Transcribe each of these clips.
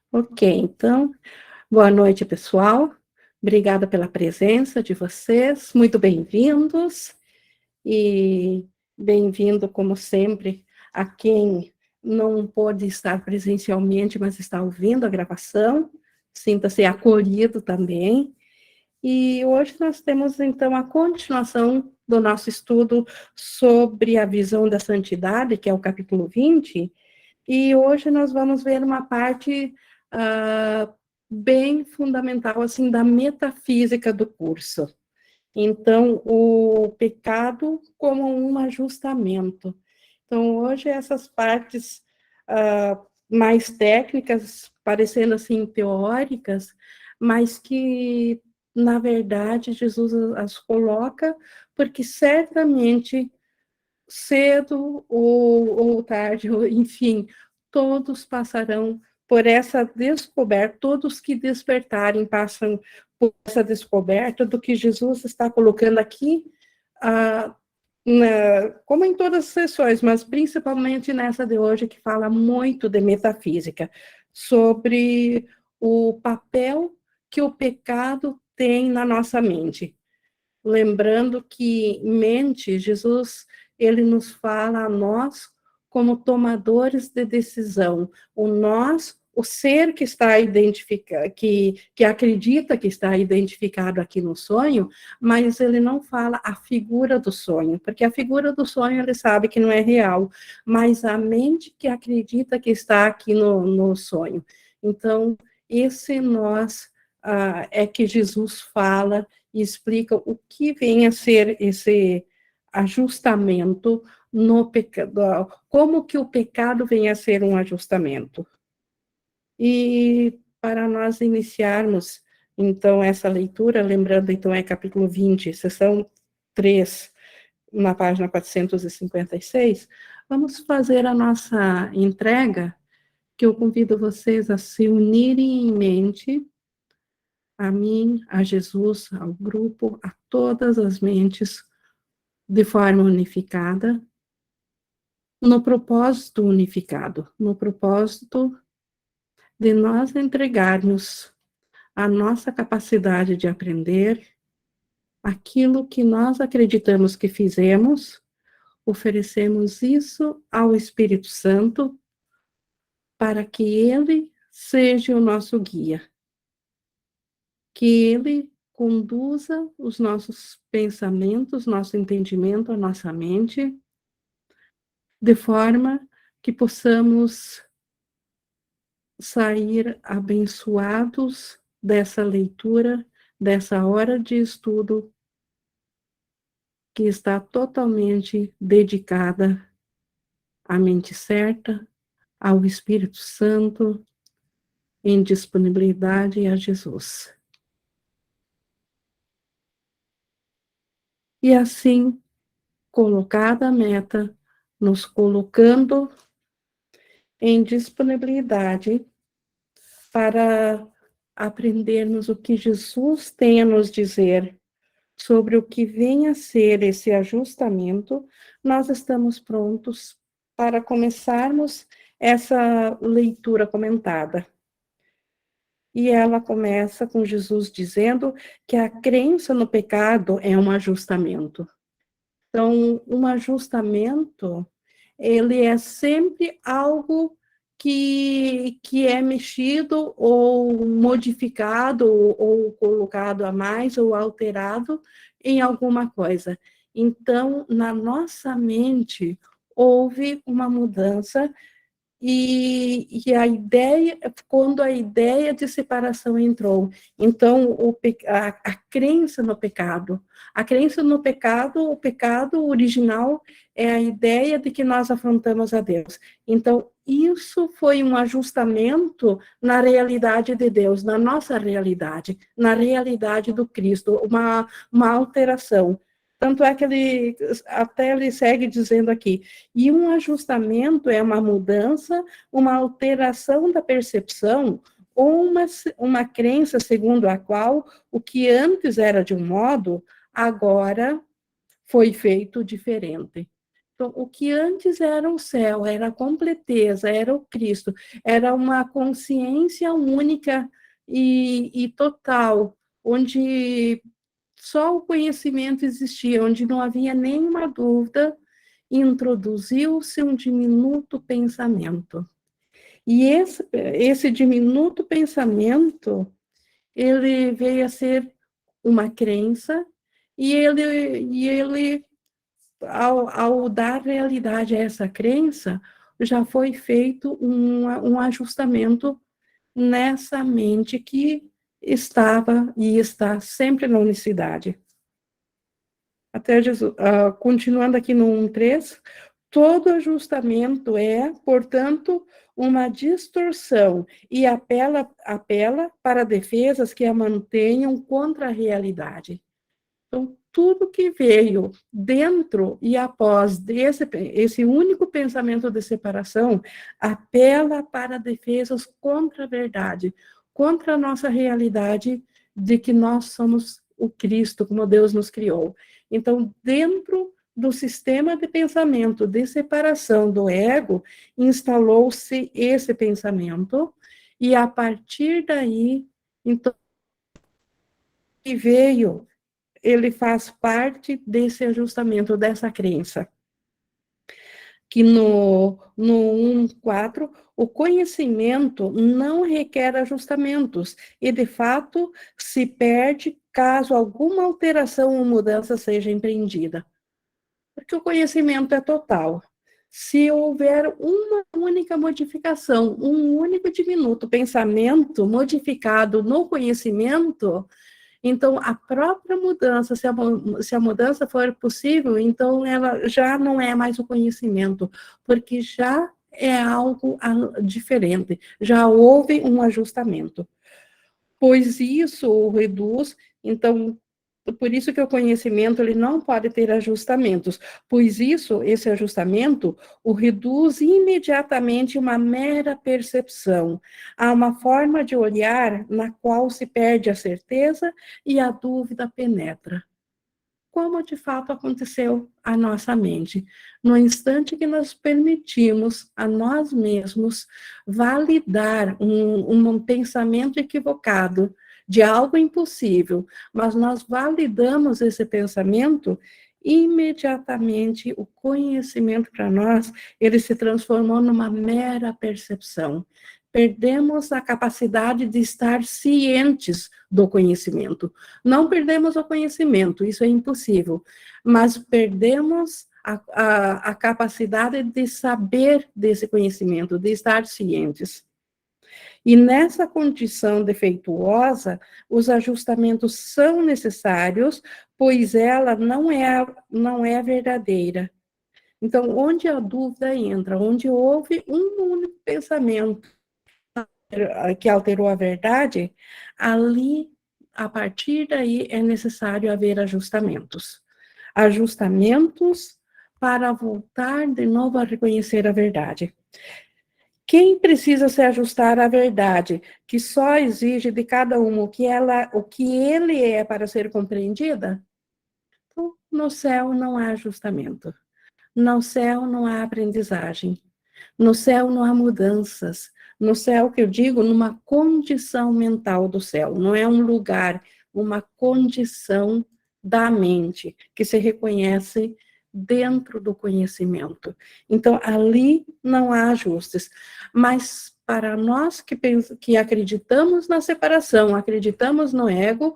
Ok, então, boa noite, pessoal. Obrigada pela presença de vocês, muito bem-vindos. E bem-vindo, como sempre, a quem não pôde estar presencialmente, mas está ouvindo a gravação. Sinta-se acolhido também. E hoje nós temos, então, a continuação do nosso estudo sobre a visão da santidade, que é o capítulo 20. E hoje nós vamos ver uma parte bem fundamental, assim, da metafísica do curso. Então, o pecado como um ajustamento. Então, hoje essas partes mais técnicas, parecendo assim teóricas, mas que, na verdade, Jesus as coloca, porque certamente cedo ou tarde, ou, enfim, todos passarão por essa descoberta, todos que despertarem passam por essa descoberta do que Jesus está colocando aqui, como em todas as sessões, mas principalmente nessa de hoje, que fala muito de metafísica, sobre o papel que o pecado tem na nossa mente. Lembrando que mente, Jesus, ele nos fala a nós como tomadores de decisão. O nós, o ser que está identificado, que acredita que está identificado aqui no sonho, mas ele não fala a figura do sonho, porque a figura do sonho ele sabe que não é real, mas a mente que acredita que está aqui no sonho. Então, esse nós é que Jesus fala e explica o que vem a ser esse ajustamento no pecado, como que o pecado vem a ser um ajustamento. E para nós iniciarmos, então, essa leitura, lembrando, então, é capítulo 20, seção 3, na página 456, vamos fazer a nossa entrega, que eu convido vocês a se unirem em mente a mim, a Jesus, ao grupo, a todas as mentes de forma unificada, no propósito unificado, no propósito de nós entregarmos a nossa capacidade de aprender aquilo que nós acreditamos que fizemos, oferecemos isso ao Espírito Santo para que ele seja o nosso guia, que ele conduza os nossos pensamentos, nosso entendimento, a nossa mente, de forma que possamos sair abençoados dessa leitura, dessa hora de estudo que está totalmente dedicada à mente certa, ao Espírito Santo, em disponibilidade a Jesus. E assim, colocada a meta, nos colocando em disponibilidade para aprendermos o que Jesus tem a nos dizer sobre o que vem a ser esse ajustamento, nós estamos prontos para começarmos essa leitura comentada. E ela começa com Jesus dizendo que a crença no pecado é um ajustamento. Então, um ajustamento, ele é sempre algo que é mexido ou modificado ou colocado a mais ou alterado em alguma coisa. Então, na nossa mente, houve uma mudança e a ideia, quando a ideia de separação entrou, então a crença no pecado, o pecado original é a ideia de que nós afrontamos a Deus. Então, isso foi um ajustamento na realidade de Deus, na nossa realidade, na realidade do Cristo, uma alteração. Tanto é que ele segue dizendo aqui, e um ajustamento é uma mudança, uma alteração da percepção, ou uma crença segundo a qual o que antes era de um modo, agora foi feito diferente. Então, o que antes era o céu, era a completeza, era o Cristo, era uma consciência única e total, onde só o conhecimento existia, onde não havia nenhuma dúvida, introduziu-se um diminuto pensamento. E esse diminuto pensamento, ele veio a ser uma crença, e ele ao dar realidade a essa crença, já foi feito um ajustamento nessa mente que estava e está sempre na unicidade. Até Jesus, continuando aqui no 1.3, todo ajustamento é, portanto, uma distorção e apela para defesas que a mantenham contra a realidade. Então, tudo que veio dentro e após esse único pensamento de separação apela para defesas contra a verdade, contra a nossa realidade de que nós somos o Cristo, como Deus nos criou. Então, dentro do sistema de pensamento de separação do ego, instalou-se esse pensamento, e a partir daí, então, que veio, ele faz parte desse ajustamento, dessa crença. Que no 1.4, o conhecimento não requer ajustamentos, e, de fato, se perde caso alguma alteração ou mudança seja empreendida. Porque o conhecimento é total. Se houver uma única modificação, um único diminuto pensamento modificado no conhecimento, então, a própria mudança, se a mudança for possível, então ela já não é mais o conhecimento, porque já é algo diferente, já houve um ajustamento. Pois isso o reduz, então, por isso que o conhecimento ele não pode ter ajustamentos, pois esse ajustamento o reduz imediatamente uma mera percepção, a uma forma de olhar na qual se perde a certeza e a dúvida penetra. Como de fato aconteceu à nossa mente, no instante que nós permitimos a nós mesmos validar um pensamento equivocado de algo impossível, mas nós validamos esse pensamento, imediatamente o conhecimento para nós, ele se transformou numa mera percepção. Perdemos a capacidade de estar cientes do conhecimento. Não perdemos o conhecimento, isso é impossível, mas perdemos a capacidade de saber desse conhecimento, de estar cientes. E nessa condição defeituosa, os ajustamentos são necessários, pois ela não é verdadeira. Então, onde a dúvida entra, onde houve um único pensamento que alterou a verdade, ali, a partir daí, é necessário haver ajustamentos. Ajustamentos para voltar de novo a reconhecer a verdade. Quem precisa se ajustar à verdade, que só exige de cada um o que ele é para ser compreendida? Então, no céu não há ajustamento. No céu não há aprendizagem. No céu não há mudanças. No céu, que eu digo, numa condição mental do céu. Não é um lugar, uma condição da mente, que se reconhece dentro do conhecimento. Então, ali não há ajustes. Mas para nós que acreditamos na separação, acreditamos no ego,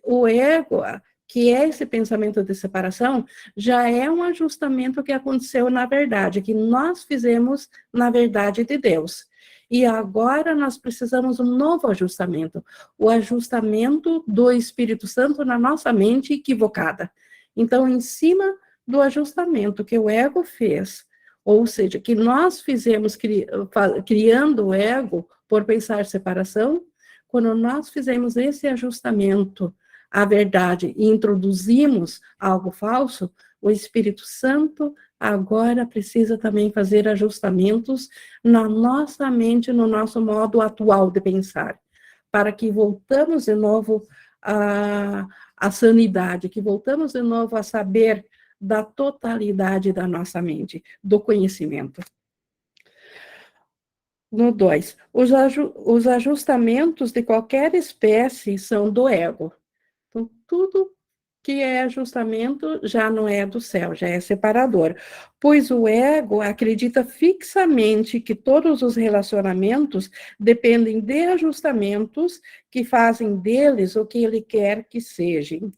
o ego, que é esse pensamento de separação, já é um ajustamento que aconteceu na verdade, que nós fizemos na verdade de Deus. E agora nós precisamos um novo ajustamento, o ajustamento do Espírito Santo na nossa mente equivocada. Então, em cima do ajustamento que o ego fez, ou seja, que nós fizemos criando o ego por pensar separação, quando nós fizemos esse ajustamento à verdade e introduzimos algo falso, o Espírito Santo agora precisa também fazer ajustamentos na nossa mente, no nosso modo atual de pensar, para que voltamos de novo à sanidade, que voltamos de novo a saber da totalidade da nossa mente, do conhecimento. No 2, os ajustamentos de qualquer espécie são do ego. Então, tudo que é ajustamento já não é do céu, já é separador. Pois o ego acredita fixamente que todos os relacionamentos dependem de ajustamentos que fazem deles o que ele quer que sejam.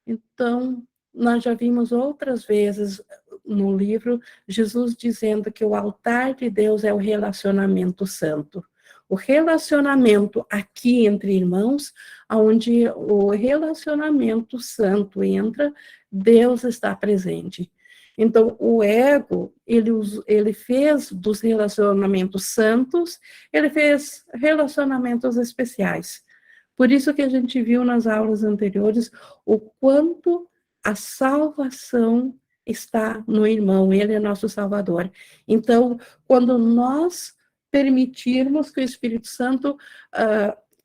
Então, nós já vimos outras vezes no livro Jesus dizendo que o altar de Deus é o relacionamento santo. O relacionamento aqui entre irmãos, onde o relacionamento santo entra, Deus está presente. Então, o ego, ele fez dos relacionamentos santos, ele fez relacionamentos especiais. Por isso que a gente viu nas aulas anteriores o quanto a salvação está no irmão, ele é nosso Salvador. Então, quando nós permitirmos que o Espírito Santo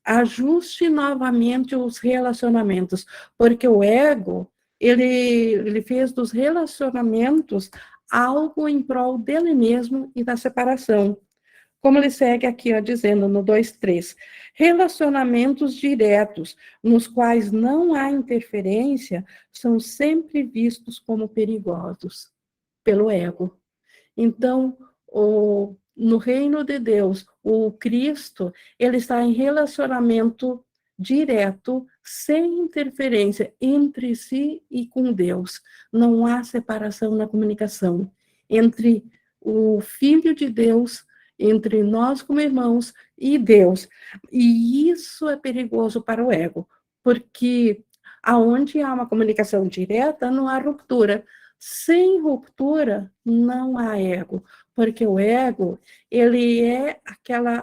ajuste novamente os relacionamentos, porque o ego, ele fez dos relacionamentos algo em prol dele mesmo e da separação. Como ele segue aqui, ó, dizendo no 2:3, relacionamentos diretos, nos quais não há interferência, são sempre vistos como perigosos pelo ego. Então, no reino de Deus, o Cristo, ele está em relacionamento direto, sem interferência entre si e com Deus. Não há separação na comunicação entre o Filho de Deus, entre nós como irmãos e Deus. E isso é perigoso para o ego, porque aonde há uma comunicação direta, não há ruptura. Sem ruptura, não há ego, porque o ego, ele é aquela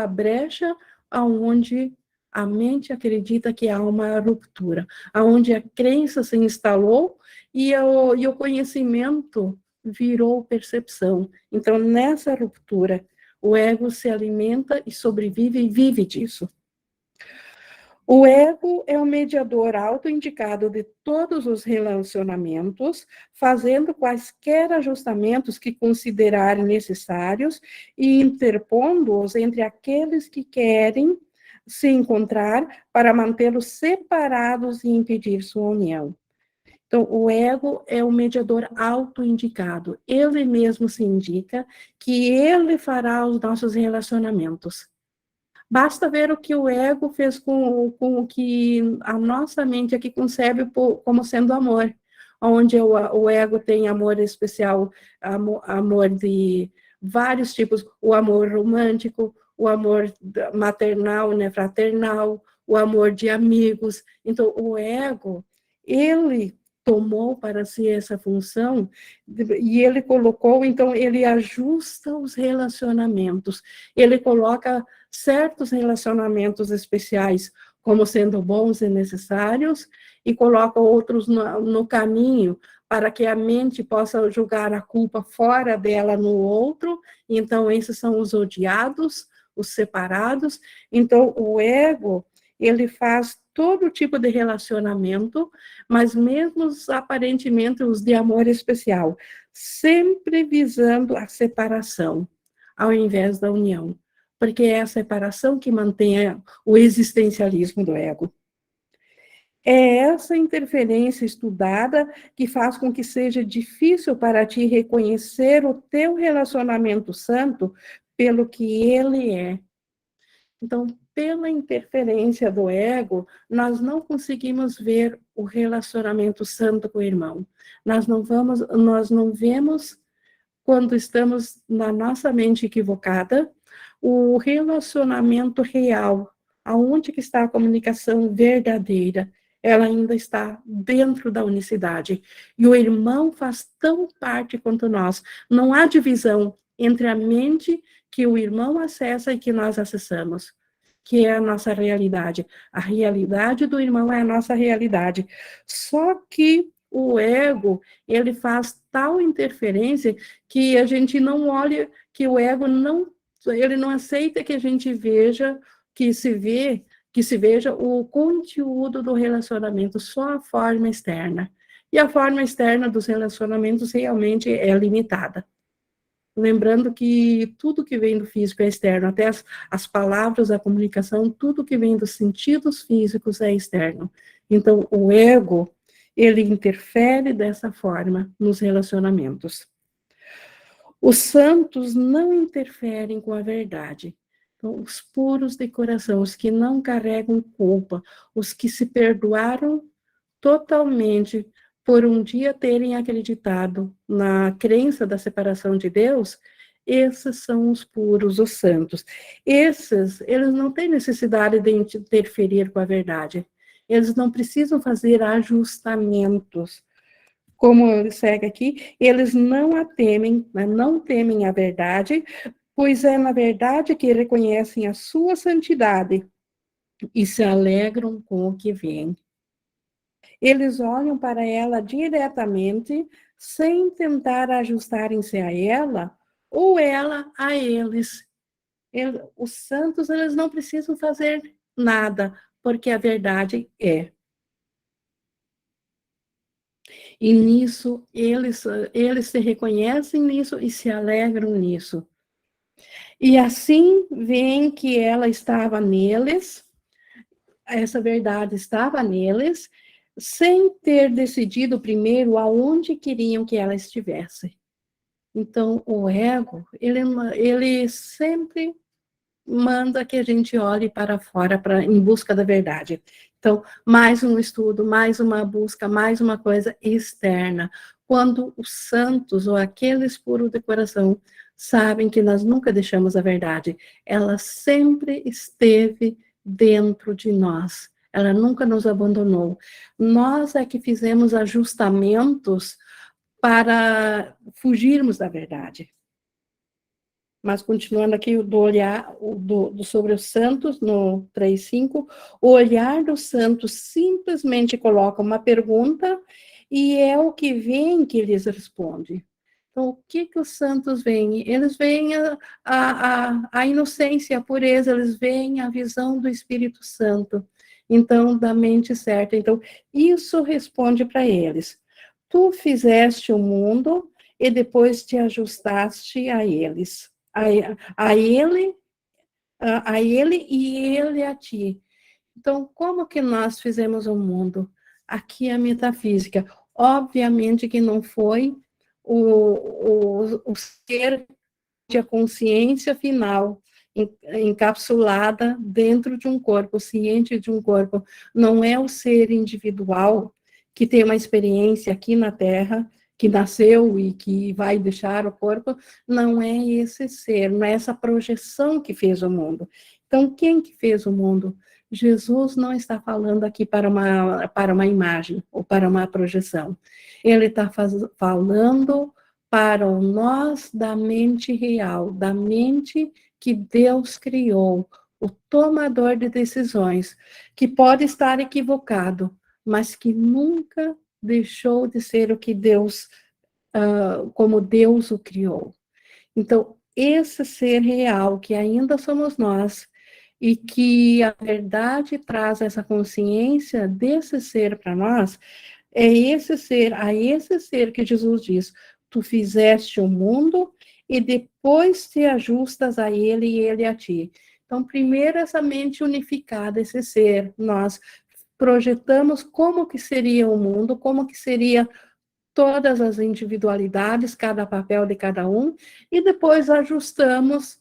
brecha aonde a mente acredita que há uma ruptura, aonde a crença se instalou e o conhecimento virou percepção. Então, nessa ruptura, o ego se alimenta e sobrevive e vive disso. O ego é o mediador autoindicado de todos os relacionamentos, fazendo quaisquer ajustamentos que considerarem necessários e interpondo-os entre aqueles que querem se encontrar para mantê-los separados e impedir sua união. Então, o ego é o mediador autoindicado. Ele mesmo se indica que ele fará os nossos relacionamentos. Basta ver o que o ego fez com o que a nossa mente aqui concebe como sendo amor, onde o ego tem amor especial, amor de vários tipos, o amor romântico, o amor maternal, né, fraternal, o amor de amigos. Então, o ego, ele tomou para si essa função e ele colocou, então, ele ajusta os relacionamentos, ele coloca certos relacionamentos especiais como sendo bons e necessários, e coloca outros no caminho para que a mente possa julgar a culpa fora dela no outro. Então, esses são os odiados, os separados. Então, o ego, ele faz todo tipo de relacionamento, mas mesmo aparentemente os de amor especial, sempre visando a separação, ao invés da união, porque é a separação que mantém o existencialismo do ego. É essa interferência estudada que faz com que seja difícil para ti reconhecer o teu relacionamento santo pelo que ele é. Então, pela interferência do ego, nós não conseguimos ver o relacionamento santo com o irmão. Nós não vemos, quando estamos na nossa mente equivocada, o relacionamento real, aonde que está a comunicação verdadeira. Ela ainda está dentro da unicidade. E o irmão faz tão parte quanto nós. Não há divisão entre a mente que o irmão acessa e que nós acessamos, que é a nossa realidade. A realidade do irmão é a nossa realidade. Só que o ego, ele faz tal interferência que a gente não olha, que o ego ele não aceita que a gente veja, que se veja o conteúdo do relacionamento, só a forma externa. E a forma externa dos relacionamentos realmente é limitada. Lembrando que tudo que vem do físico é externo, até as palavras, a comunicação, tudo que vem dos sentidos físicos é externo. Então, o ego, ele interfere dessa forma nos relacionamentos. Os santos não interferem com a verdade. Então, os puros de coração, os que não carregam culpa, os que se perdoaram totalmente por um dia terem acreditado na crença da separação de Deus, esses são os puros, os santos. Esses, eles não têm necessidade de interferir com a verdade. Eles não precisam fazer ajustamentos. Como ele segue aqui, eles não a temem, né, não temem a verdade, pois é na verdade que reconhecem a sua santidade e se alegram com o que vem. Eles olham para ela diretamente, sem tentar ajustarem-se a ela, ou ela a eles. Os santos, eles não precisam fazer nada, porque a verdade é. E nisso, eles se reconhecem nisso e se alegram nisso. E assim, veem que ela estava neles, essa verdade estava neles, sem ter decidido primeiro aonde queriam que ela estivesse. Então, o ego, ele sempre manda que a gente olhe para fora em busca da verdade. Então, mais um estudo, mais uma busca, mais uma coisa externa. Quando os santos ou aqueles puros de coração sabem que nós nunca deixamos a verdade, ela sempre esteve dentro de nós. Ela nunca nos abandonou. Nós é que fizemos ajustamentos para fugirmos da verdade. Mas continuando aqui do olhar sobre os santos, no 3.5, o olhar dos santos simplesmente coloca uma pergunta e é o que vem que lhes responde. Então, o que os santos veem? Eles veem a inocência, a pureza, eles veem a visão do Espírito Santo, então, da mente certa. Então, isso responde para eles. Tu fizeste o mundo e depois te ajustaste a eles a, a ele, a ele e ele a ti. Então, como que nós fizemos o mundo? Aqui a metafísica. Obviamente que não foi o ser de a consciência final encapsulada dentro de um corpo, ciente de um corpo. Não é o ser individual que tem uma experiência aqui na Terra, que nasceu e que vai deixar o corpo, não é esse ser, não é essa projeção que fez o mundo. Então, quem que fez o mundo? Jesus não está falando aqui para uma imagem ou para uma projeção. Ele está falando para o nós da mente real, da mente que Deus criou, o tomador de decisões, que pode estar equivocado, mas que nunca deixou de ser o que Deus, como Deus o criou. Então, esse ser real, que ainda somos nós, e que a verdade traz essa consciência desse ser para nós, é a esse ser que Jesus diz: tu fizeste o mundo e depois te ajustas a ele e ele a ti. Então, primeiro essa mente unificada, esse ser, nós projetamos como que seria o mundo, como que seria todas as individualidades, cada papel de cada um, e depois ajustamos,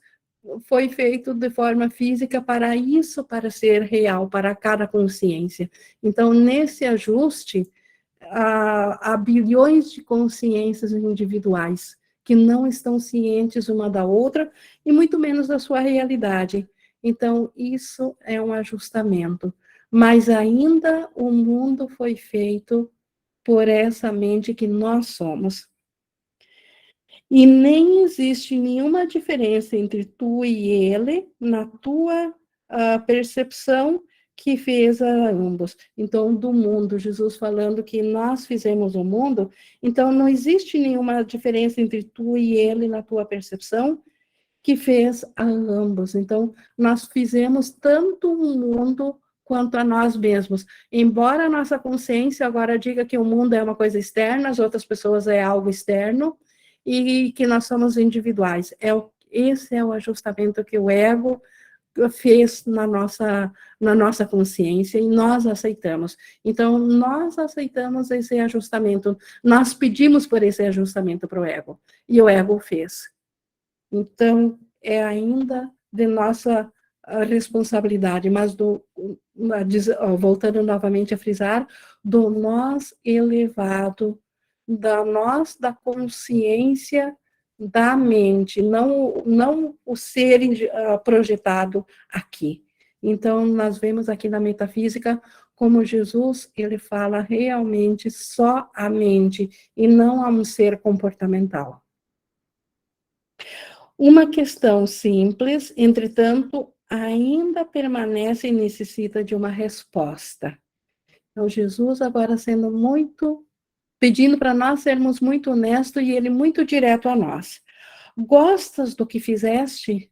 foi feito de forma física para isso, para ser real, para cada consciência. Então, nesse ajuste, há bilhões de consciências individuais que não estão cientes uma da outra e muito menos da sua realidade. Então, isso é um ajustamento. Mas ainda o mundo foi feito por essa mente que nós somos. E nem existe nenhuma diferença entre tu e ele na tua percepção que fez a ambos. Então, do mundo, Jesus falando que nós fizemos o mundo, então não existe nenhuma diferença entre tu e ele na tua percepção que fez a ambos. Então, nós fizemos tanto o mundo quanto a nós mesmos. Embora a nossa consciência agora diga que o mundo é uma coisa externa, as outras pessoas é algo externo, e que nós somos individuais. Esse é o ajustamento que o ego fez na nossa consciência e nós aceitamos. Então, nós aceitamos esse ajustamento, nós pedimos por esse ajustamento para o ego, e o ego fez. Então, é ainda de nossa responsabilidade, mas voltando novamente a frisar, do nós elevado, da consciência da mente, não o ser projetado aqui. Então, nós vemos aqui na metafísica como Jesus, ele fala realmente só a mente, e não a um ser comportamental. Uma questão simples, entretanto, ainda permanece e necessita de uma resposta. Então, Jesus agora pedindo para nós sermos muito honestos, e ele muito direto a nós. Gostas do que fizeste?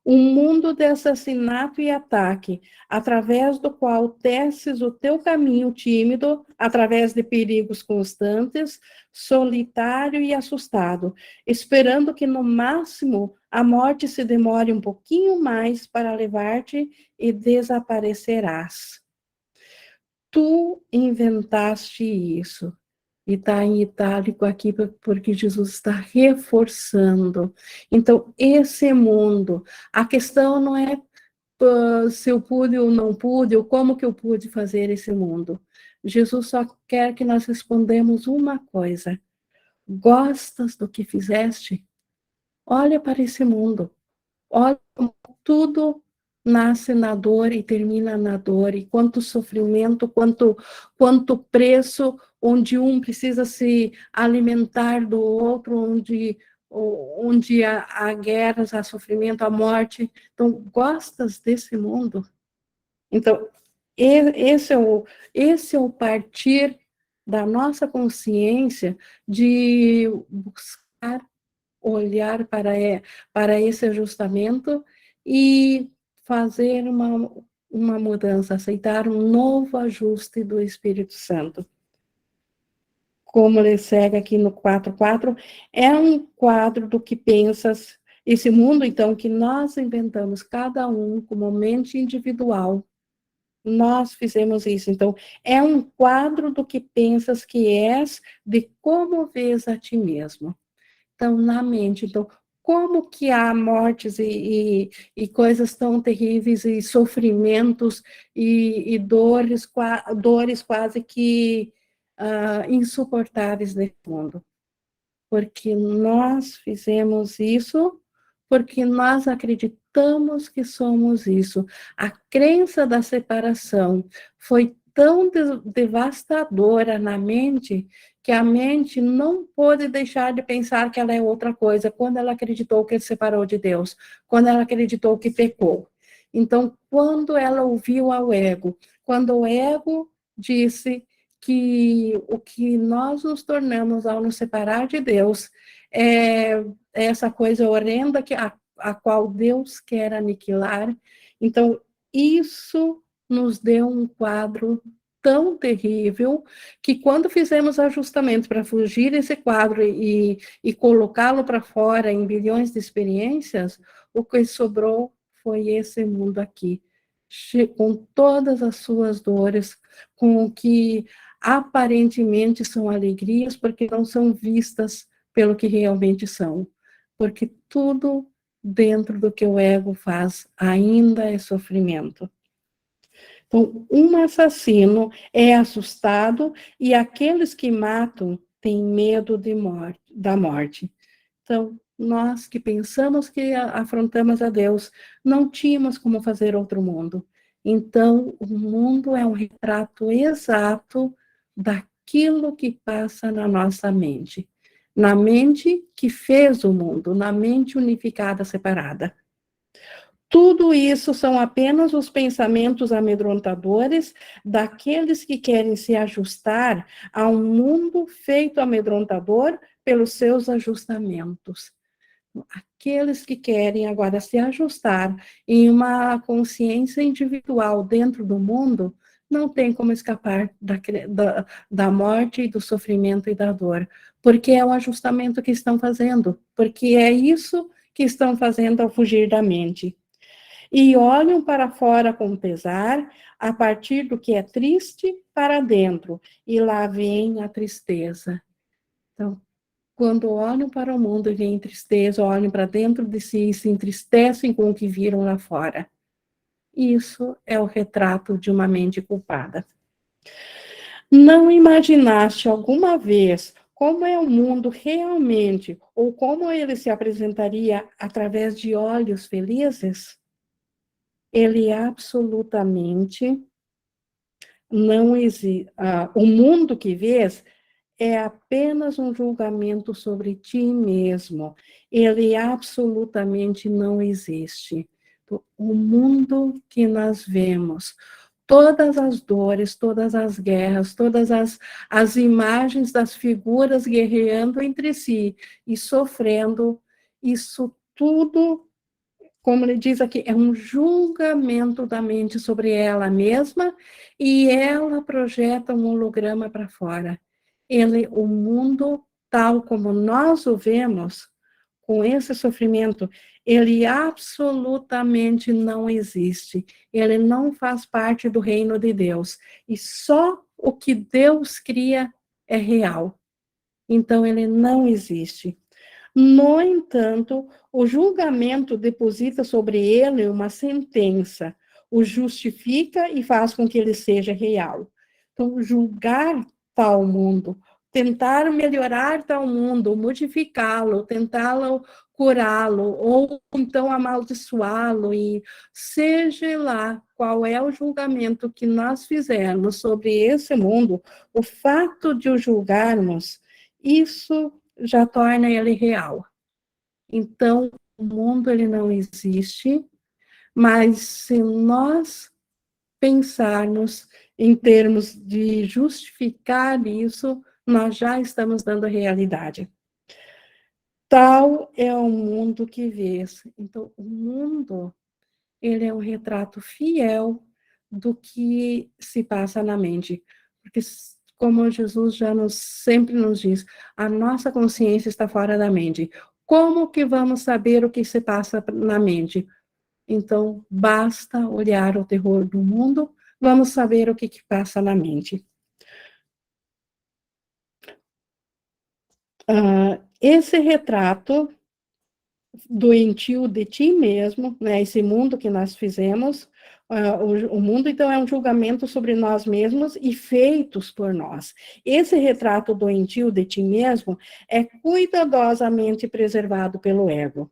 Um mundo de assassinato e ataque, através do qual teces o teu caminho tímido, através de perigos constantes, solitário e assustado, esperando que, no máximo, a morte se demore um pouquinho mais para levar-te e desaparecerás. Tu inventaste isso. E está em itálico aqui, porque Jesus está reforçando. Então, esse mundo, a questão não é se eu pude ou não pude, ou como que eu pude fazer esse mundo. Jesus só quer que nós respondamos uma coisa: gostas do que fizeste? Olha para esse mundo. Olha como tudo nasce na dor e termina na dor, e quanto sofrimento, quanto preço, onde um precisa se alimentar do outro, onde há guerras, há sofrimento, há morte. Então, gostas desse mundo? Então, esse é o partir da nossa consciência de buscar olhar para esse ajustamento e fazer uma mudança, aceitar um novo ajuste do Espírito Santo. Como ele segue aqui no 4.4, é um quadro do que pensas, esse mundo, então, que nós inventamos, cada um como mente individual. Nós fizemos isso. Então, é um quadro do que pensas que és, de como vês a ti mesmo. Então, na mente. Então, como que há mortes e coisas tão terríveis, e sofrimentos, e dores quase que insuportáveis nesse mundo? Porque nós fizemos isso, porque nós acreditamos que somos isso. A crença da separação foi tão devastadora na mente, que a mente não pôde deixar de pensar que ela é outra coisa, quando ela acreditou que ele separou de Deus, quando ela acreditou que pecou. Então, quando ela ouviu ao ego, quando o ego disse que o que nós nos tornamos ao nos separar de Deus é essa coisa horrenda a qual Deus quer aniquilar. Então, isso nos deu um quadro tão terrível, que quando fizemos ajustamentos para fugir desse quadro e colocá-lo para fora em bilhões de experiências, o que sobrou foi esse mundo aqui, com todas as suas dores, com o que aparentemente são alegrias, porque não são vistas pelo que realmente são, porque tudo dentro do que o ego faz ainda é sofrimento. Então, um assassino é assustado, e aqueles que matam têm medo da morte. Então, nós que pensamos que afrontamos a Deus, não tínhamos como fazer outro mundo. Então, o mundo é um retrato exato daquilo que passa na nossa mente. Na mente que fez o mundo, na mente unificada, separada. Tudo isso são apenas os pensamentos amedrontadores daqueles que querem se ajustar a um mundo feito amedrontador pelos seus ajustamentos. aqueles que querem agora se ajustar em uma consciência individual dentro do mundo, não tem como escapar da morte, do sofrimento e da dor, porque é o ajustamento que estão fazendo, porque é isso que estão fazendo ao fugir da mente. E olham para fora com pesar, a partir do que é triste para dentro, e lá vem a tristeza. Então, quando olham para o mundo e veem tristeza, olham para dentro de si e se entristecem com o que viram lá fora. Isso é o retrato de uma mente culpada. Não imaginaste alguma vez como é o mundo realmente, ou como ele se apresentaria através de olhos felizes? Ele absolutamente não existe. O mundo que vês é apenas um julgamento sobre ti mesmo. Ele absolutamente não existe. O mundo que nós vemos, todas as dores, todas as guerras, todas as imagens das figuras guerreando entre si e sofrendo, isso tudo, como ele diz aqui, é um julgamento da mente sobre ela mesma e ela projeta um holograma para fora. O mundo, tal como nós o vemos, com esse sofrimento, ele absolutamente não existe. Ele não faz parte do reino de Deus. E só o que Deus cria é real. Então, ele não existe. No entanto, o julgamento deposita sobre ele uma sentença, o justifica e faz com que ele seja real. Então, julgar tal mundo, tentar melhorar tal mundo, modificá-lo, tentá-lo curá-lo, ou então amaldiçoá-lo, e seja lá qual é o julgamento que nós fizermos sobre esse mundo, o fato de o julgarmos, isso já torna ele real. Então, o mundo ele não existe, mas se nós pensarmos em termos de justificar isso, nós já estamos dando realidade. Tal é o mundo que vês. Então, o mundo, ele é um retrato fiel do que se passa na mente. Porque, como Jesus já sempre nos diz, a nossa consciência está fora da mente. Como que vamos saber o que se passa na mente? Então, basta olhar o terror do mundo, vamos saber o que passa na mente. Esse retrato doentio de ti mesmo, né, esse mundo que nós fizemos, o mundo, então, é um julgamento sobre nós mesmos e feitos por nós. Esse retrato doentio de ti mesmo é cuidadosamente preservado pelo ego.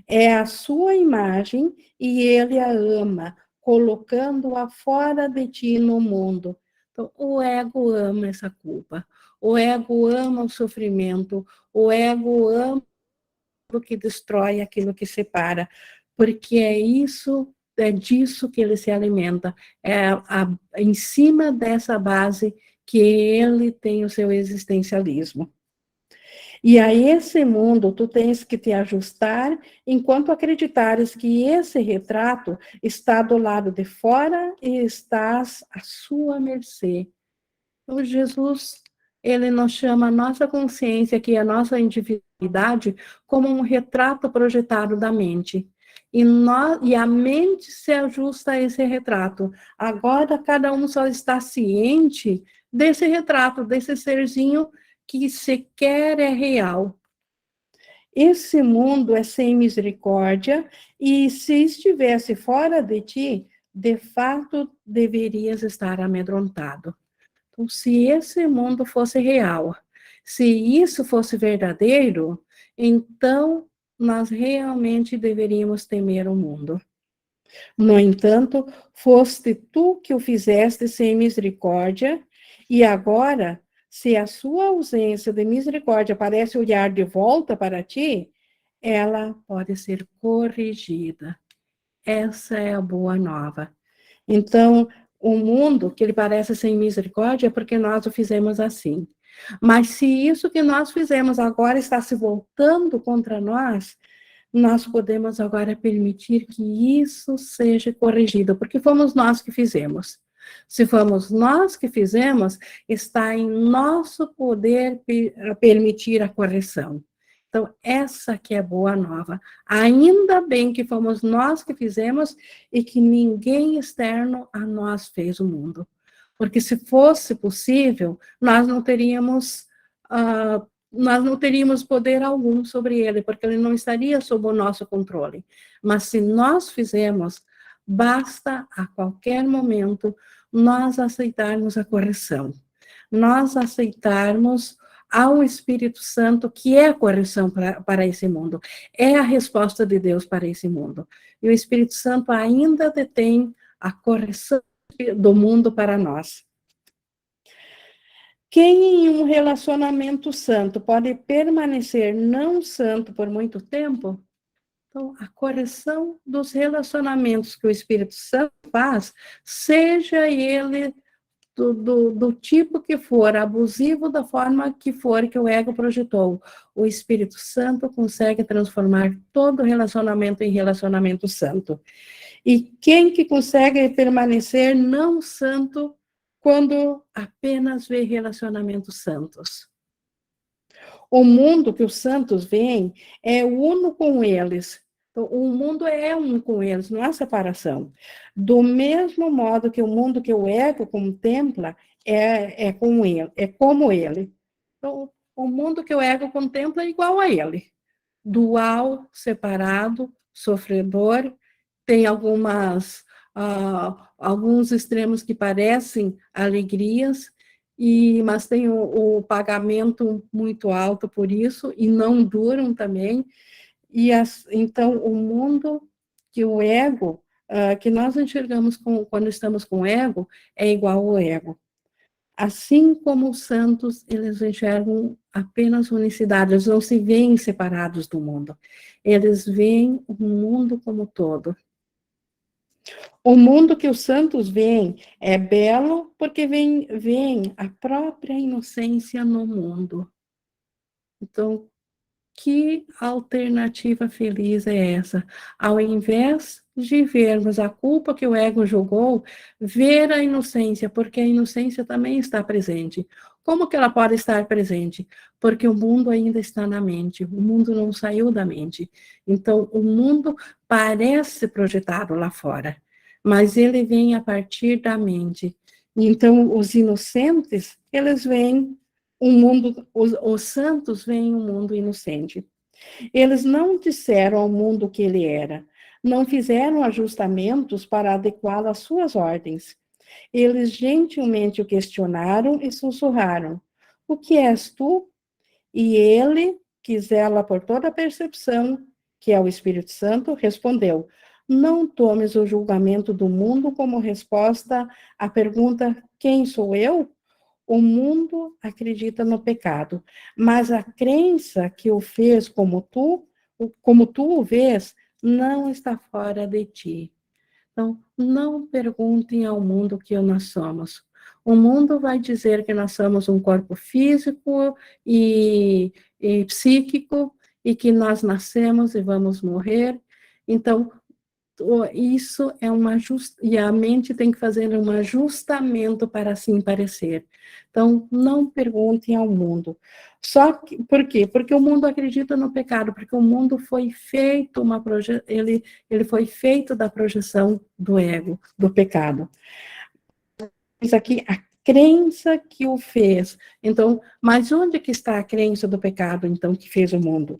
É a sua imagem e ele a ama, colocando-a fora de ti no mundo. Então, o ego ama essa culpa, o ego ama o sofrimento, o ego ama que destrói, aquilo que separa, porque é disso que ele se alimenta, em cima dessa base que ele tem o seu existencialismo. E a esse mundo tu tens que te ajustar enquanto acreditares que esse retrato está do lado de fora e estás à sua mercê. O Jesus, ele nos chama a nossa consciência, que é a nossa individualidade, como um retrato projetado da mente. E a mente se ajusta a esse retrato. Agora, cada um só está ciente desse retrato, desse serzinho que sequer é real. Esse mundo é sem misericórdia, e se estivesse fora de ti, de fato deverias estar amedrontado. Então, se esse mundo fosse real, se isso fosse verdadeiro, então nós realmente deveríamos temer o mundo. No entanto, foste tu que o fizeste sem misericórdia, e agora, se a sua ausência de misericórdia parece olhar de volta para ti, ela pode ser corrigida. Essa é a boa nova. Então, o mundo que ele parece sem misericórdia é porque nós o fizemos assim. Mas se isso que nós fizemos agora está se voltando contra nós, nós podemos agora permitir que isso seja corrigido, porque fomos nós que fizemos. Se fomos nós que fizemos, está em nosso poder permitir a correção. Então, essa que é a boa nova. Ainda bem que fomos nós que fizemos e que ninguém externo a nós fez o mundo. Porque se fosse possível, nós não teríamos poder algum sobre ele, porque ele não estaria sob o nosso controle. Mas se nós fizemos, basta a qualquer momento nós aceitarmos a correção, nós aceitarmos ao Espírito Santo, que é a correção para esse mundo, é a resposta de Deus para esse mundo. E o Espírito Santo ainda detém a correção do mundo para nós. Quem em um relacionamento santo pode permanecer não santo por muito tempo? Então, a correção dos relacionamentos que o Espírito Santo faz, seja ele do tipo que for, abusivo da forma que for que o ego projetou, o Espírito Santo consegue transformar todo relacionamento em relacionamento santo. E quem que consegue permanecer não santo quando apenas vê relacionamentos santos? O mundo que os santos veem é uno com eles. O mundo é um com eles, não há separação. Do mesmo modo que o mundo que o ego contempla é com ele, é como ele. Então, o mundo que o ego contempla é igual a ele. Dual, separado, sofredor, tem alguns extremos que parecem alegrias, mas tem o pagamento muito alto por isso, e não duram também. Então, o mundo que o ego, que nós enxergamos quando estamos com o ego, é igual ao ego. Assim como os santos, eles enxergam apenas unicidade, eles não se veem separados do mundo. Eles veem o mundo como todo. O mundo que os santos veem é belo porque veem a própria inocência no mundo. Então, que alternativa feliz é essa? Ao invés de vermos a culpa que o ego julgou, ver a inocência, porque a inocência também está presente. Como que ela pode estar presente? Porque o mundo ainda está na mente, o mundo não saiu da mente. Então, o mundo parece projetado lá fora, mas ele vem a partir da mente. Então, os inocentes, eles veem os santos veem um mundo inocente. Eles não disseram ao mundo o que ele era, não fizeram ajustamentos para adequá-lo às suas ordens. Eles gentilmente o questionaram e sussurraram: o que és tu? E ele, que zela por toda a percepção, que é o Espírito Santo, respondeu: não tomes o julgamento do mundo como resposta à pergunta: quem sou eu? O mundo acredita no pecado, mas a crença que o fez como tu o vês, não está fora de ti. Então, não perguntem ao mundo o que nós somos. O mundo vai dizer que nós somos um corpo físico e psíquico, e que nós nascemos e vamos morrer. Então, isso é e a mente tem que fazer um ajustamento para assim parecer. Então, não perguntem ao mundo. Por quê? Porque o mundo acredita no pecado, porque o mundo foi feito ele foi feito da projeção do ego, do pecado. Isso aqui, a crença que o fez. Então, mas onde que está a crença do pecado, então, que fez o mundo?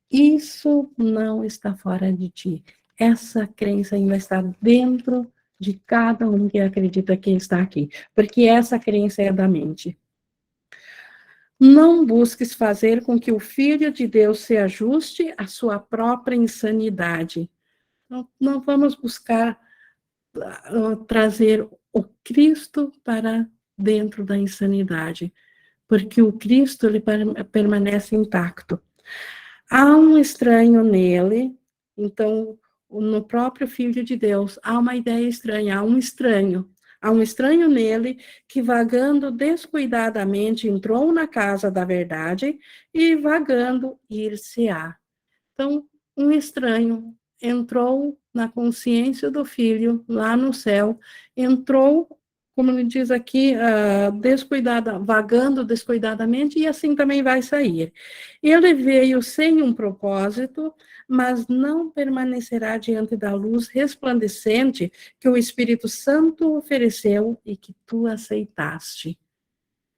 Isso não está fora de ti. Essa crença ainda está dentro de cada um que acredita que está aqui, porque essa crença é da mente. Não busques fazer com que o Filho de Deus se ajuste à sua própria insanidade. Não vamos buscar trazer o Cristo para dentro da insanidade, porque o Cristo ele permanece intacto. Há um estranho nele, então, no próprio Filho de Deus, há uma ideia estranha, há um estranho nele que, vagando descuidadamente, entrou na casa da verdade e, vagando, ir-se-á. Então, um estranho entrou na consciência do filho, lá no céu, entrou, como ele diz aqui, vagando descuidadamente, e assim também vai sair. Ele veio sem um propósito, mas não permanecerá diante da luz resplandecente que o Espírito Santo ofereceu e que tu aceitaste.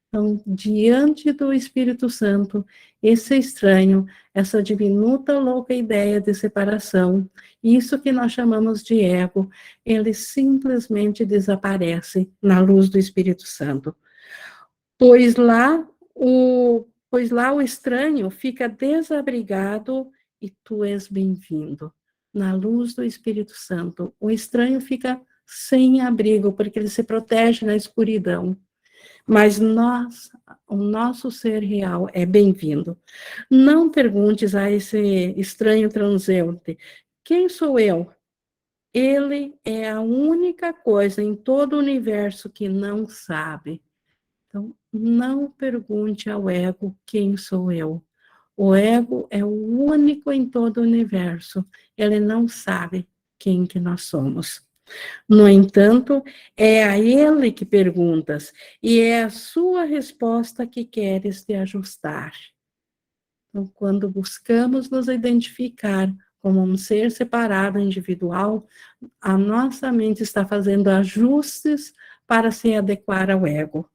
Então, diante do Espírito Santo, esse estranho, essa diminuta, louca ideia de separação, isso que nós chamamos de ego, ele simplesmente desaparece na luz do Espírito Santo. Pois lá o estranho fica desabrigado e tu és bem-vindo. Na luz do Espírito Santo, o estranho fica sem abrigo, porque ele se protege na escuridão. Mas o nosso ser real é bem-vindo. Não perguntes a esse estranho transeunte, quem sou eu? Ele é a única coisa em todo o universo que não sabe. Então, não pergunte ao ego quem sou eu. O ego é o único em todo o universo. Ele não sabe quem que nós somos. No entanto, é a ele que perguntas, e é a sua resposta que queres te ajustar. Então, quando buscamos nos identificar como um ser separado, individual, a nossa mente está fazendo ajustes para se adequar ao ego.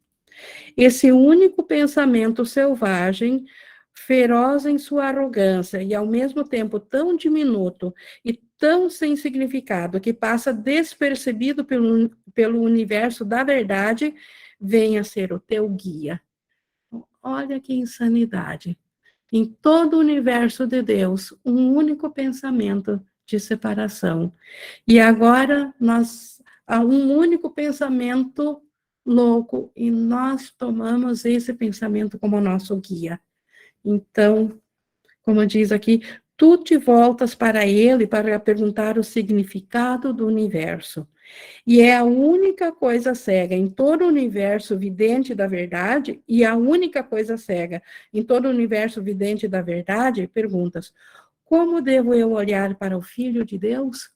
Esse único pensamento selvagem, feroz em sua arrogância e ao mesmo tempo tão diminuto e tão sem significado, que passa despercebido pelo universo da verdade, vem a ser o teu guia. Olha que insanidade. Em todo o universo de Deus, um único pensamento de separação. E agora há um único pensamento louco e nós tomamos esse pensamento como nosso guia. Então, como diz aqui, tu te voltas para ele para perguntar o significado do universo. E é a única coisa cega em todo o universo vidente da verdade, e a única coisa cega em todo o universo vidente da verdade, perguntas: como devo eu olhar para o Filho de Deus?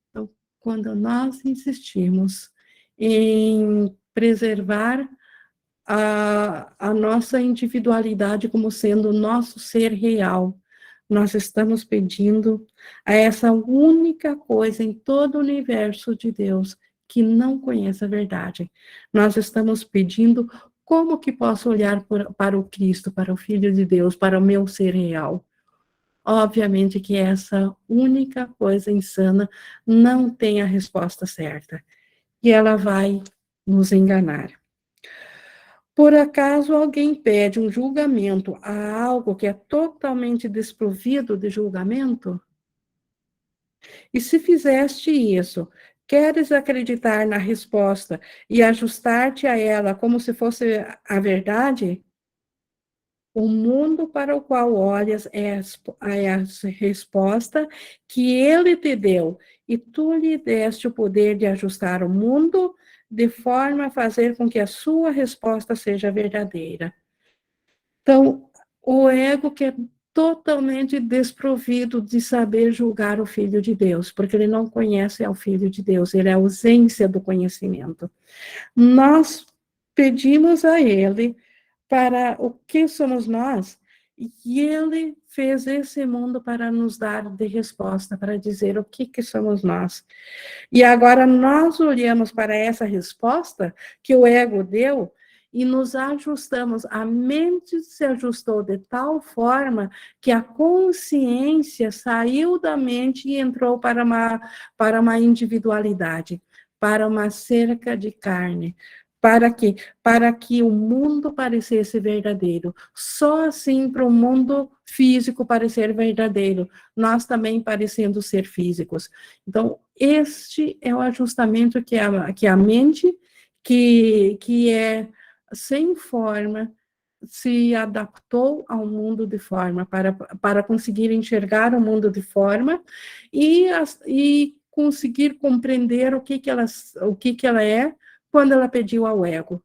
Então, quando nós insistimos em preservar a nossa individualidade como sendo o nosso ser real, nós estamos pedindo a essa única coisa em todo o universo de Deus que não conhece a verdade. Nós estamos pedindo como que posso olhar para o Cristo, para o Filho de Deus, para o meu ser real. Obviamente que essa única coisa insana não tem a resposta certa. E ela vai nos enganar. Por acaso alguém pede um julgamento a algo que é totalmente desprovido de julgamento? E se fizeste isso, queres acreditar na resposta e ajustar-te a ela como se fosse a verdade? O mundo para o qual olhas é a resposta que ele te deu, e tu lhe deste o poder de ajustar o mundo de forma a fazer com que a sua resposta seja verdadeira. Então, o ego que é totalmente desprovido de saber julgar o Filho de Deus, porque ele não conhece ao Filho de Deus, ele é a ausência do conhecimento. Nós pedimos a ele para o que somos nós, e ele fez esse mundo para nos dar de resposta, para dizer o que somos nós. E agora nós olhamos para essa resposta que o ego deu e nos ajustamos. A mente se ajustou de tal forma que a consciência saiu da mente e entrou para uma individualidade, para uma cerca de carne. Para quê? Para que o mundo parecesse verdadeiro. Só assim para o mundo físico parecer verdadeiro, nós também parecendo ser físicos. Então, este é o ajustamento que a mente, que é sem forma, se adaptou ao mundo de forma, para conseguir enxergar o mundo de forma e conseguir compreender o que ela é quando ela pediu ao ego.